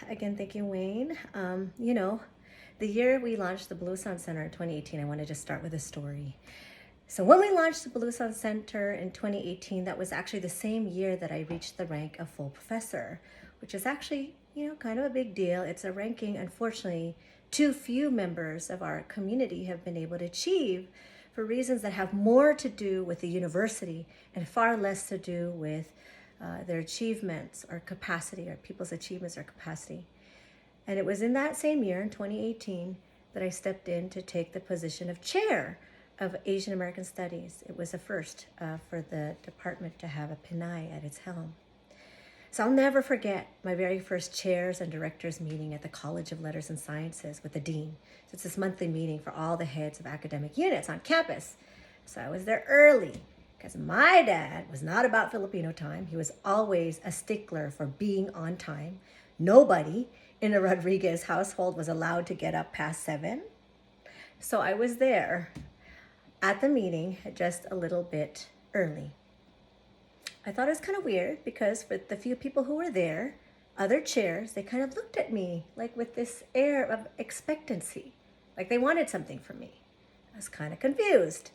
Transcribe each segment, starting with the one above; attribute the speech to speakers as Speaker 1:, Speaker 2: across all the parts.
Speaker 1: Again, thank you, Wayne. The year we launched the Bulosan Center in 2018, I wanted to start with a story. So when we launched the Bulosan Center in 2018, that was actually the same year that I reached the rank of full professor, which is actually, kind of a big deal. It's a ranking, unfortunately, too few members of our community have been able to achieve for reasons that have more to do with the university and far less to do with their achievements or capacity, or people's achievements or capacity. And it was in that same year, in 2018, that I stepped in to take the position of chair of Asian American Studies. It was a first for the department to have a Pinay at its helm. So I'll never forget my very first chairs and directors meeting at the College of Letters and Sciences with the dean. So it's this monthly meeting for all the heads of academic units on campus. So I was there early because my dad was not about Filipino time. He was always a stickler for being on time. Nobody in a Rodriguez household was allowed to get up past 7. So I was there at the meeting just a little bit early. I thought it was kind of weird because for the few people who were there, other chairs, they kind of looked at me like with this air of expectancy, like they wanted something from me. I was kind of confused.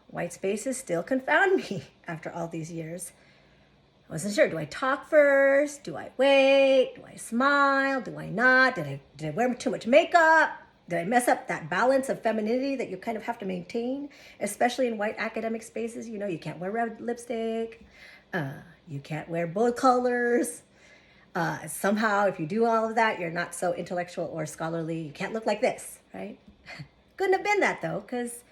Speaker 1: White spaces still confound me after all these years. I wasn't sure. Do I talk first? Do I wait? Do I smile? Do I not? Did I wear too much makeup? Did I mess up that balance of femininity that you kind of have to maintain, especially in white academic spaces? You can't wear red lipstick. You can't wear bold colors. Somehow, if you do all of that, you're not so intellectual or scholarly. You can't look like this, right? Couldn't have been that, though, because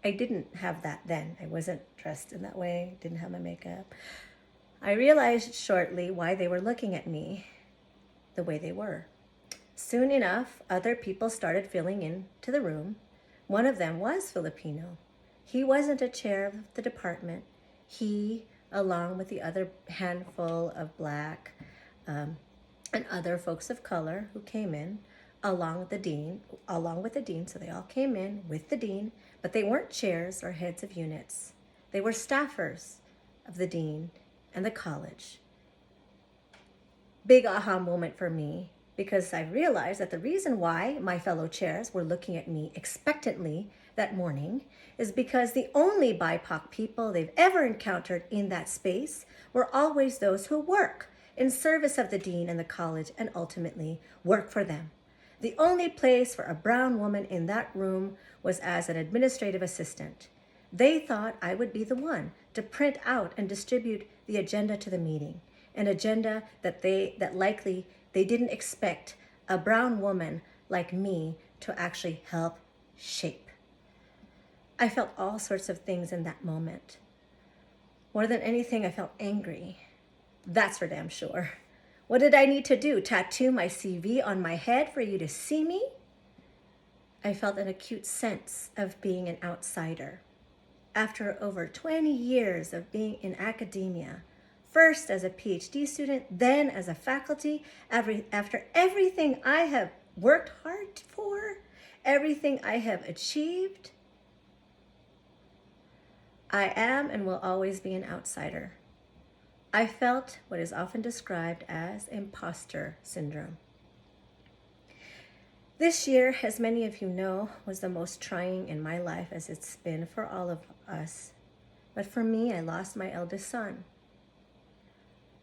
Speaker 1: I didn't have that then. I wasn't dressed in that way, didn't have my makeup. I realized shortly why they were looking at me the way they were. Soon enough, other people started filling into the room. One of them was Filipino. He wasn't a chair of the department. He, along with the other handful of Black and other folks of color who came in, along with the dean, so they all came in with the dean, but they weren't chairs or heads of units. They were staffers of the dean and the college. Big aha moment for me, because I realized that the reason why my fellow chairs were looking at me expectantly that morning is because the only BIPOC people they've ever encountered in that space were always those who work in service of the dean and the college and ultimately work for them. The only place for a brown woman in that room was as an administrative assistant. They thought I would be the one to print out and distribute the agenda to the meeting, an agenda that likely they didn't expect a brown woman like me to actually help shape. I felt all sorts of things in that moment. More than anything, I felt angry. That's for damn sure. What did I need to do? Tattoo my CV on my head for you to see me? I felt an acute sense of being an outsider. After over 20 years of being in academia, first as a PhD student, then as a faculty, after everything I have worked hard for, everything I have achieved, I am and will always be an outsider. I felt what is often described as imposter syndrome. This year, as many of you know, was the most trying in my life, as it's been for all of us. But for me, I lost my eldest son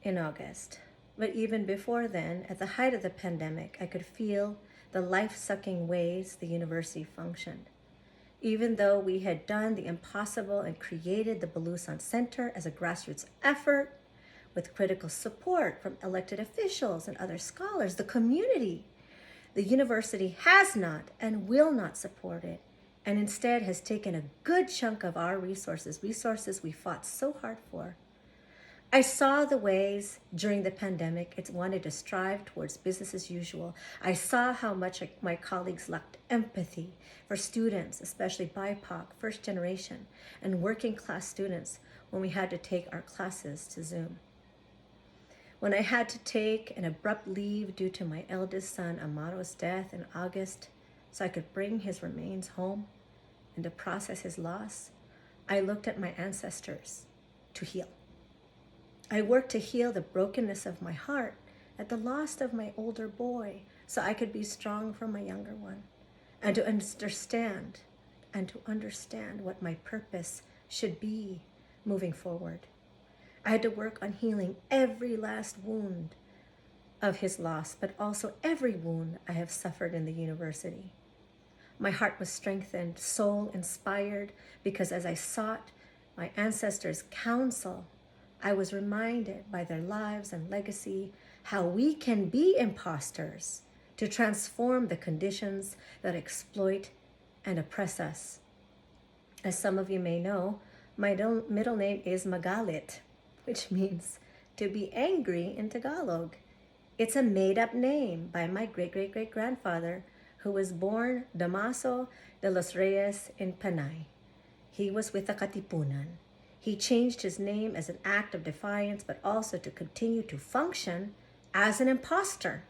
Speaker 1: in August. But even before then, at the height of the pandemic, I could feel the life-sucking ways the university functioned. Even though we had done the impossible and created the Bulosan Center as a grassroots effort with critical support from elected officials and other scholars, the community, the university has not and will not support it, and instead has taken a good chunk of our resources we fought so hard for. I saw the ways during the pandemic it wanted to strive towards business as usual. I saw how much my colleagues lacked empathy for students, especially BIPOC, first generation, and working class students when we had to take our classes to Zoom. When I had to take an abrupt leave due to my eldest son Amaro's death in August so I could bring his remains home and to process his loss, I looked at my ancestors to heal. I worked to heal the brokenness of my heart at the loss of my older boy so I could be strong for my younger one, and to understand what my purpose should be moving forward. I had to work on healing every last wound of his loss, but also every wound I have suffered in the university. My heart was strengthened, soul inspired, because as I sought my ancestors' counsel, I was reminded by their lives and legacy how we can be imposters to transform the conditions that exploit and oppress us. As some of you may know, my middle name is Magalit, which means to be angry in Tagalog. It's a made-up name by my great-great-great-grandfather, who was born Damaso de los Reyes in Panay. He was with the Katipunan. He changed his name as an act of defiance, but also to continue to function as an imposter.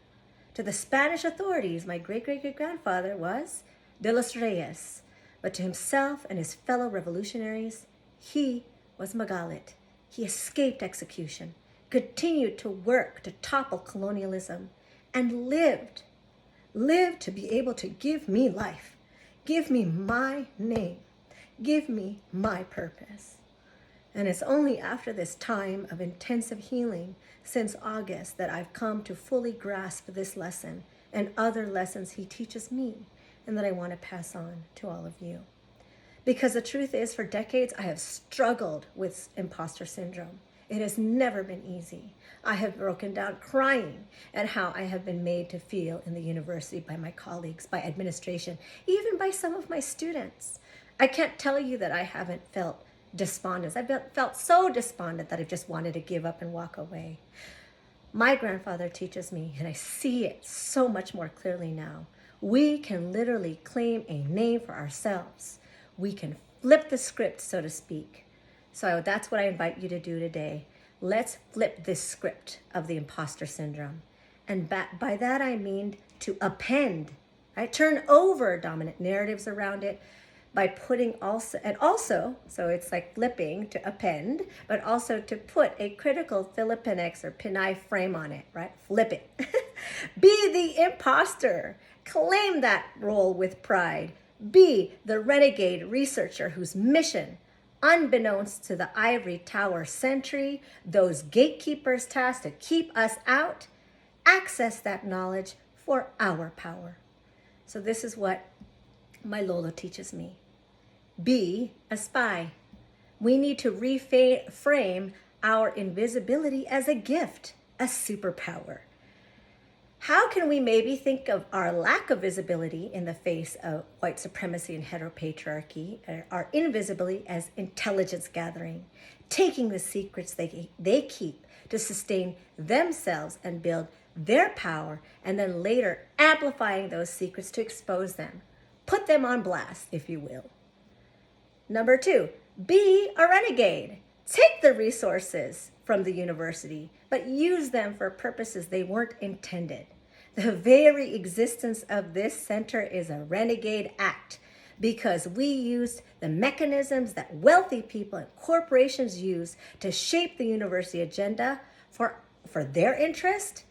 Speaker 1: To the Spanish authorities, my great-great-great-grandfather was de los Reyes, but to himself and his fellow revolutionaries, he was Magalit. He escaped execution, continued to work to topple colonialism, and lived to be able to give me life, give me my name, give me my purpose. And it's only after this time of intensive healing since August that I've come to fully grasp this lesson and other lessons he teaches me, and that I want to pass on to all of you. Because the truth is, for decades, I have struggled with imposter syndrome. It has never been easy. I have broken down crying at how I have been made to feel in the university by my colleagues, by administration, even by some of my students. I can't tell you that I haven't felt despondent. I've felt so despondent that I've just wanted to give up and walk away. My grandfather teaches me, and I see it so much more clearly now, we can literally claim a name for ourselves. We can flip the script, so to speak. So that's what I invite you to do today. Let's flip this script of the imposter syndrome. And by that I mean to append, right? Turn over dominant narratives around it by putting also, so it's like flipping to append, but also to put a critical Filipinx or Pinay frame on it, right? Flip it. Be the imposter. Claim that role with pride. Be the renegade researcher whose mission, unbeknownst to the ivory tower sentry, those gatekeepers tasked to keep us out, access that knowledge for our power. So this is what my Lolo teaches me. Be a spy. We need to reframe our invisibility as a gift, a superpower. How can we maybe think of our lack of visibility in the face of white supremacy and heteropatriarchy, our invisibility as intelligence gathering, taking the secrets they keep to sustain themselves and build their power, and then later amplifying those secrets to expose them. Put them on blast, if you will. Number 2, be a renegade. Take the resources from the university, but use them for purposes they weren't intended. The very existence of this center is a renegade act because we used the mechanisms that wealthy people and corporations use to shape the university agenda for their interest.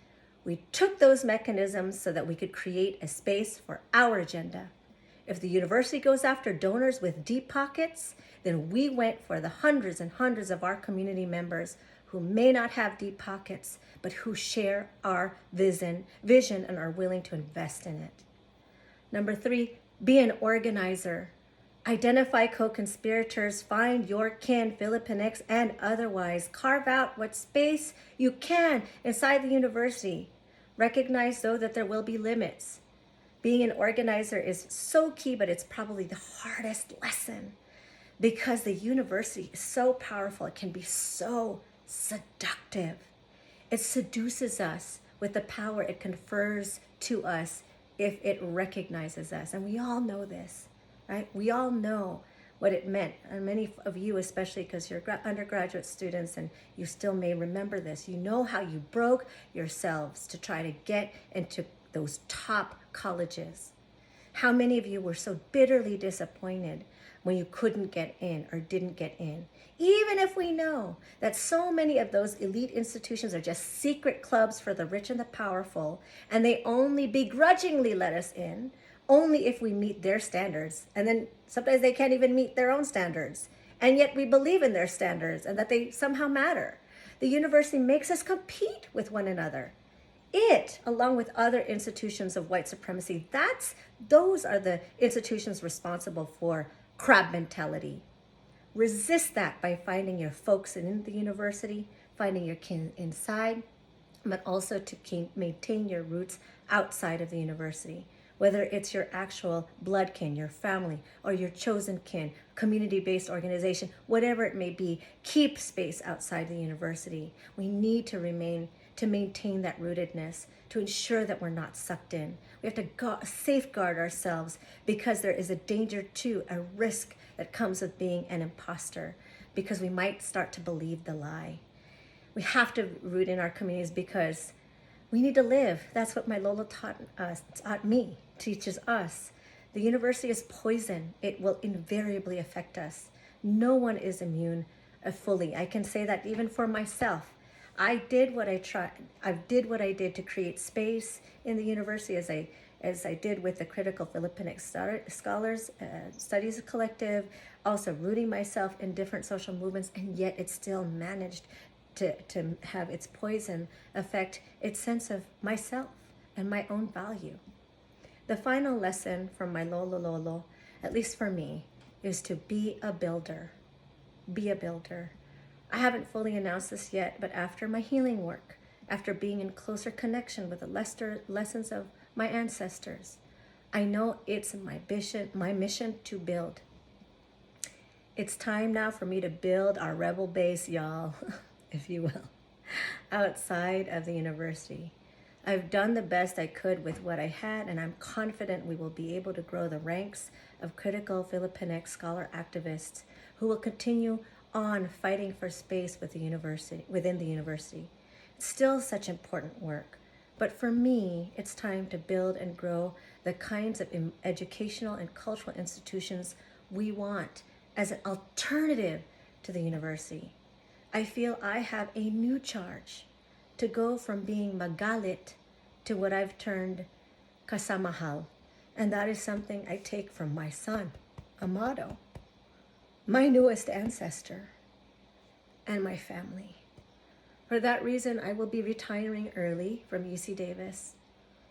Speaker 1: We took those mechanisms so that we could create a space for our agenda. If the university goes after donors with deep pockets, then we went for the hundreds and hundreds of our community members who may not have deep pockets, but who share our vision and are willing to invest in it. Number 3, be an organizer. Identify co-conspirators, find your kin, Filipinx and otherwise. Carve out what space you can inside the university. Recognize, though, that there will be limits. Being an organizer is so key, but it's probably the hardest lesson because the university is so powerful. It can be so seductive. It seduces us with the power it confers to us if it recognizes us. And we all know this, right? We all know what it meant. And many of you, especially because you're undergraduate students and you still may remember this, you know how you broke yourselves to try to get into those top colleges, How many of you were so bitterly disappointed when you couldn't get in or didn't get in? Even if we know that so many of those elite institutions are just secret clubs for the rich and the powerful, and they only begrudgingly let us in, only if we meet their standards. And then sometimes they can't even meet their own standards. And yet we believe in their standards and that they somehow matter. The university makes us compete with one another. It, along with other institutions of white supremacy, those are the institutions responsible for crab mentality. Resist that by finding your folks in the university, finding your kin inside, but also to maintain your roots outside of the university. Whether it's your actual blood kin, your family, or your chosen kin, community-based organization, whatever it may be, keep space outside the university. We need to maintain that rootedness, to ensure that we're not sucked in. We have to safeguard ourselves, because there is a danger too, a risk that comes with being an imposter, because we might start to believe the lie. We have to root in our communities because we need to live. That's what my Lola taught me, teaches us. The university is poison. It will invariably affect us. No one is immune fully. I can say that even for myself. I did what did what I did to create space in the university, as I did with the Critical Filipinx Scholars Studies Collective, also rooting myself in different social movements, and yet it still managed to have its poison affect its sense of myself and my own value. The final lesson from my lolo, at least for me, is to be a builder. Be a builder. I haven't fully announced this yet, but after my healing work, after being in closer connection with the lessons of my ancestors, I know it's my mission to build. It's time now for me to build our rebel base, y'all, if you will, outside of the university. I've done the best I could with what I had, and I'm confident we will be able to grow the ranks of critical Filipinx scholar activists who will continue on fighting for space within the university. It's still such important work, but for me, it's time to build and grow the kinds of educational and cultural institutions we want as an alternative to the university. I feel I have a new charge to go from being Magalit to what I've termed kasamahal, and that is something I take from my son, Amado, my newest ancestor, and my family. For that reason, I will be retiring early from UC Davis,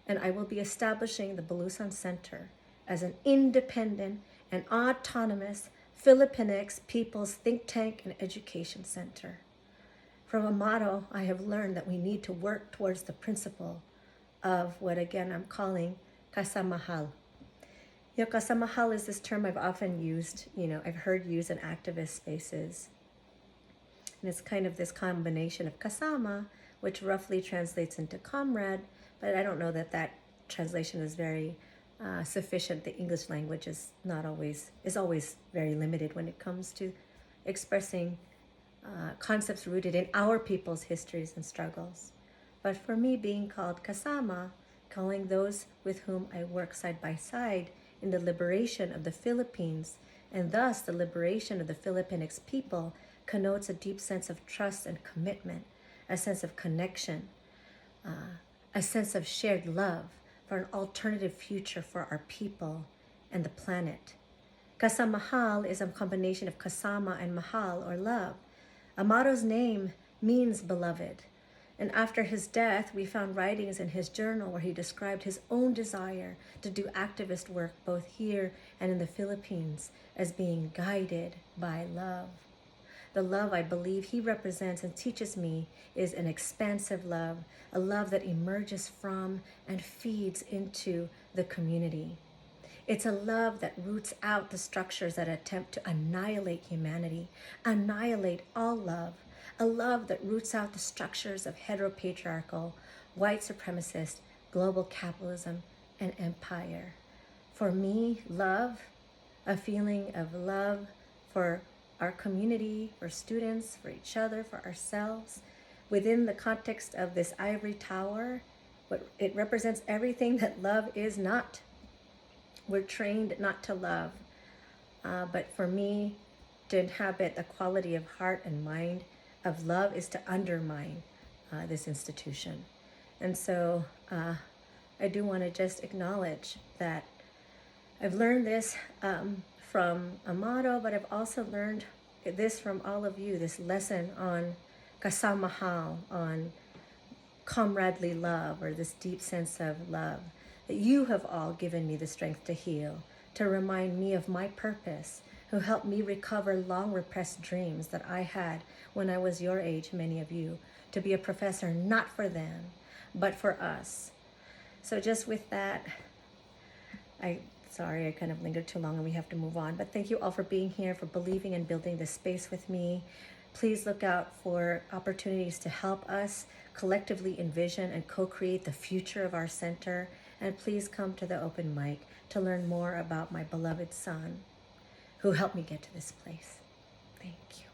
Speaker 1: and I will be establishing the Bulosan Center as an independent and autonomous Filipinx People's Think Tank and Education Center. From Amado, I have learned that we need to work towards the principle of what, again, I'm calling kasamahal. Kasamahal is this term I've often used, I've heard used in activist spaces. And it's kind of this combination of kasama, which roughly translates into comrade, but I don't know that translation is very sufficient. The English language is always very limited when it comes to expressing concepts rooted in our people's histories and struggles. But for me, being called kasama, calling those with whom I work side by side in the liberation of the Philippines, and thus the liberation of the Filipinx people, connotes a deep sense of trust and commitment, a sense of connection, a sense of shared love for an alternative future for our people and the planet. Kasamahal is a combination of kasama and mahal, or love. Amado's name means beloved. And after his death, we found writings in his journal where he described his own desire to do activist work both here and in the Philippines as being guided by love. The love I believe he represents and teaches me is an expansive love, a love that emerges from and feeds into the community. It's a love that roots out the structures that attempt to annihilate humanity, annihilate all love, a love that roots out the structures of heteropatriarchal, white supremacist, global capitalism, and empire. For me, love, a feeling of love for our community, for students, for each other, for ourselves, within the context of this ivory tower, it represents everything that love is not. We're trained not to love, but for me, to inhabit the quality of heart and mind of love is to undermine this institution. And so I do want to just acknowledge that I've learned this from Amado, but I've also learned this from all of you, this lesson on kasamahal, on comradely love, or this deep sense of love, that you have all given me the strength to heal, to remind me of my purpose, who helped me recover long repressed dreams that I had when I was your age, many of you, to be a professor not for them, but for us. So just with that, sorry, I kind of lingered too long and we have to move on, but thank you all for being here, for believing and building this space with me. Please look out for opportunities to help us collectively envision and co-create the future of our center. And please come to the open mic to learn more about my beloved son who helped me get to this place. Thank you.